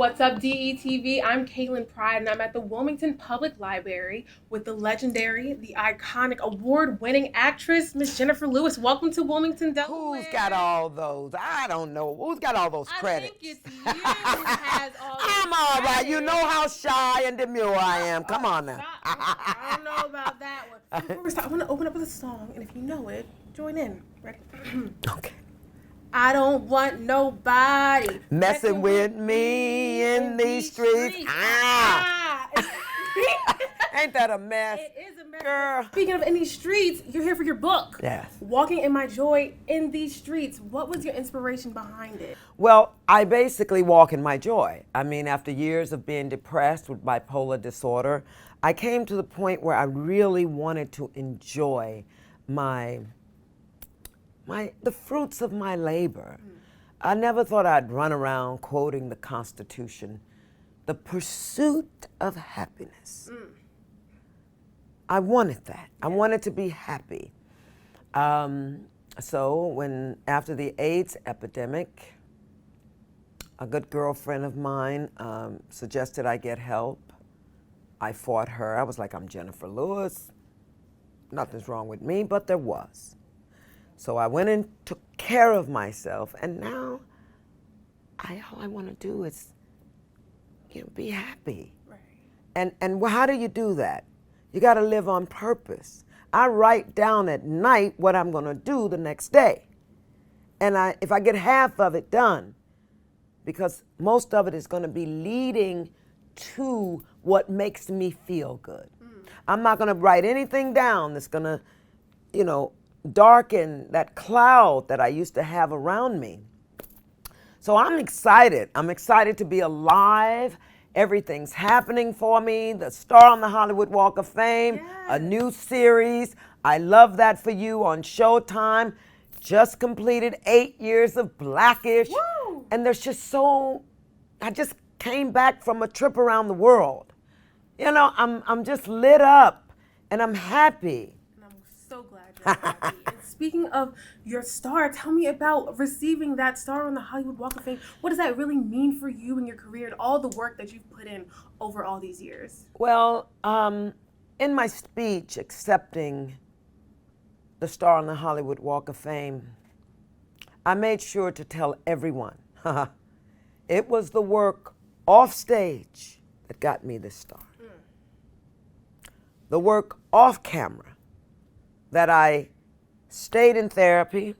What's up, DETV? I'm Kaylynn Pride, and I'm at the Wilmington Public Library with the legendary, the iconic, award-winning actress, Miss Jenifer Lewis. Welcome to Wilmington, Delaware. Who's got all those? I don't know. Who's got all those credits? I think it's you who has all those I'm all right. credits. You know how shy and demure I am. Come on now. I don't know about that one. Before we start, I want to open up with a song, and if you know it, join in. Ready? Okay. I don't want nobody Messing with me in these streets. Ain't that a mess? It is a mess. Girl. Speaking of in these streets, you're here for your book. Yes. Walking in My Joy in These Streets. What was your inspiration behind it? Well, I basically walk in my joy. I mean, after years of being depressed with bipolar disorder, I came to the point where I really wanted to enjoy the fruits of my labor. I never thought I'd run around quoting the Constitution. The pursuit of happiness. I wanted that. I wanted to be happy. So after the AIDS epidemic, a good girlfriend of mine suggested I get help. I fought her. I was like, I'm Jenifer Lewis. Nothing's wrong with me, but there was. So I went and took care of myself, and now all I want to do is, be happy. Right. And how do you do that? You got to live on purpose. I write down at night what I'm going to do the next day, and if I get half of it done, because most of it is going to be leading to what makes me feel good. I'm not going to write anything down that's going to, darken that cloud that I used to have around me. So I'm excited. I'm excited to be alive. Everything's happening for me. The star on the Hollywood Walk of Fame, yes. A new series. I love that for you on Showtime. Just completed 8 years of Blackish. Woo! And there's just I just came back from a trip around the world. I'm just lit up and I'm happy. And I'm so glad you're happy. And speaking of your star, tell me about receiving that star on the Hollywood Walk of Fame. What does that really mean for you and your career and all the work that you've put in over all these years? Well, in my speech accepting the star on the Hollywood Walk of Fame, I made sure to tell everyone it was the work off stage that got me this star. The work off camera, that I stayed in therapy.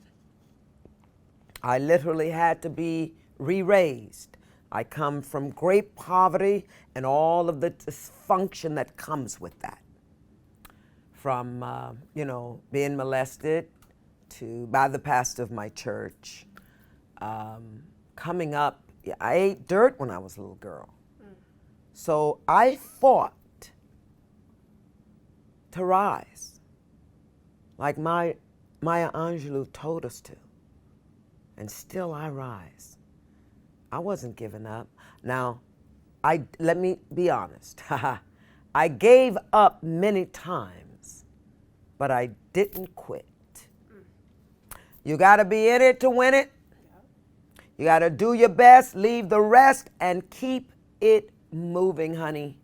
I literally had to be re-raised. I come from great poverty and all of the dysfunction that comes with that. From, being molested by the pastor of my church. Coming up, I ate dirt when I was a little girl. So I fought to rise, like Maya Angelou told us to, and still I rise. I wasn't giving up. Now, let me be honest. I gave up many times, but I didn't quit. You got to be in it to win it. You got to do your best, leave the rest, and keep it moving, honey.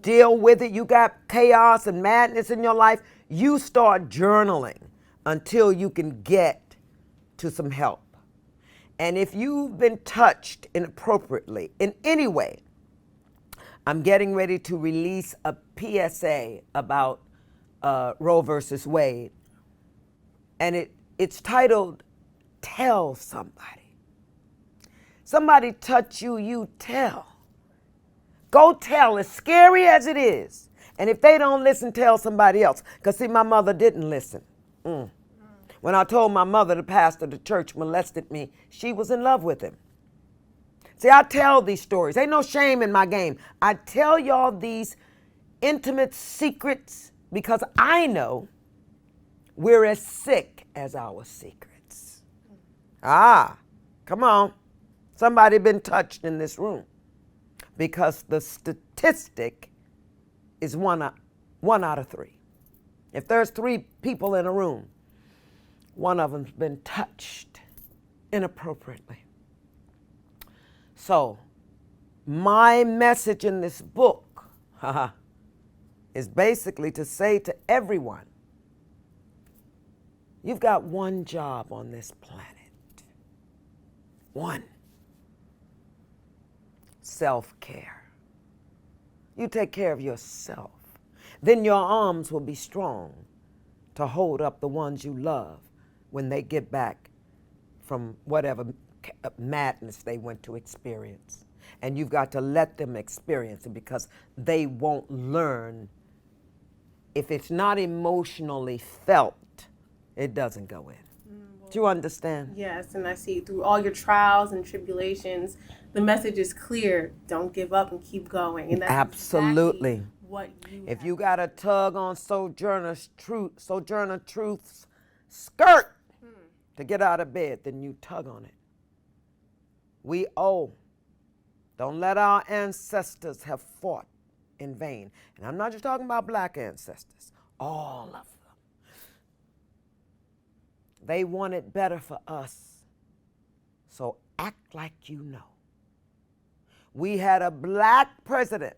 Deal with it. You got chaos and madness in your life. You start journaling until you can get to some help. And if you've been touched inappropriately in any way, I'm getting ready to release a PSA about Roe versus Wade. And it's titled, Tell Somebody. Somebody touch you, you tell. Go tell, as scary as it is. And if they don't listen, tell somebody else. Because, see, my mother didn't listen. When I told my mother the pastor of the church molested me, she was in love with him. See, I tell these stories. Ain't no shame in my game. I tell y'all these intimate secrets because I know we're as sick as our secrets. Come on. Somebody been touched in this room. Because the statistic is one out of 3. If there's 3 people in a room, one of them's been touched inappropriately. So my message in this book is basically to say to everyone, you've got one job on this planet. One. Self-care. You take care of yourself. Then your arms will be strong to hold up the ones you love when they get back from whatever madness they went to experience. And you've got to let them experience it, because they won't learn. If it's not emotionally felt, it doesn't go in. Do you understand? Yes, and I see through all your trials and tribulations, the message is clear. Don't give up and keep going. And that's absolutely exactly what you If have. you got to tug on Sojourner Truth's skirt to get out of bed, then you tug on it. We owe. Don't let our ancestors have fought in vain. And I'm not just talking about black ancestors, all of them. They wanted better for us. So act like you know. We had a black president.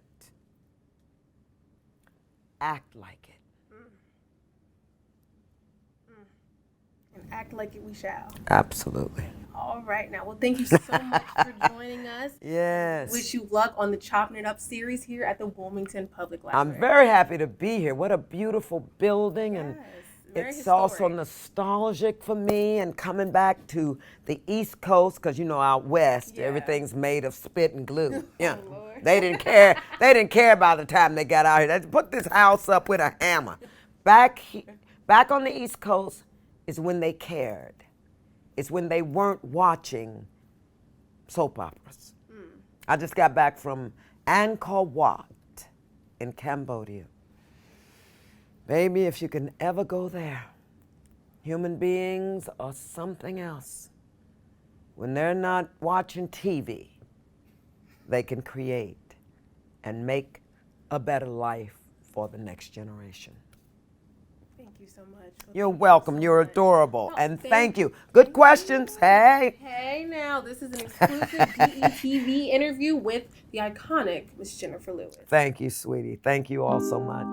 Act like it. And act like it we shall. Absolutely. All right, now, well, thank you so much for joining us. Yes. Wish you luck on the Chopping It Up series here at the Wilmington Public Library. I'm very happy to be here. What a beautiful building. And very it's historic. also nostalgic for me, and coming back to the East Coast, because you know out west everything's made of spit and glue. Yeah, Lord. they didn't care. They didn't care by the time they got out here. They put this house up with a hammer. Back on the East Coast is when they cared. It's when they weren't watching soap operas. I just got back from Angkor Wat in Cambodia. Baby, if you can ever go there, human beings are something else. When they're not watching TV, they can create and make a better life for the next generation. Thank you so much. You're welcome. You're adorable. And thank you. Good questions. Hey. Hey, now, this is an exclusive DETV interview with the iconic Miss Jenifer Lewis. Thank you, sweetie. Thank you all so much.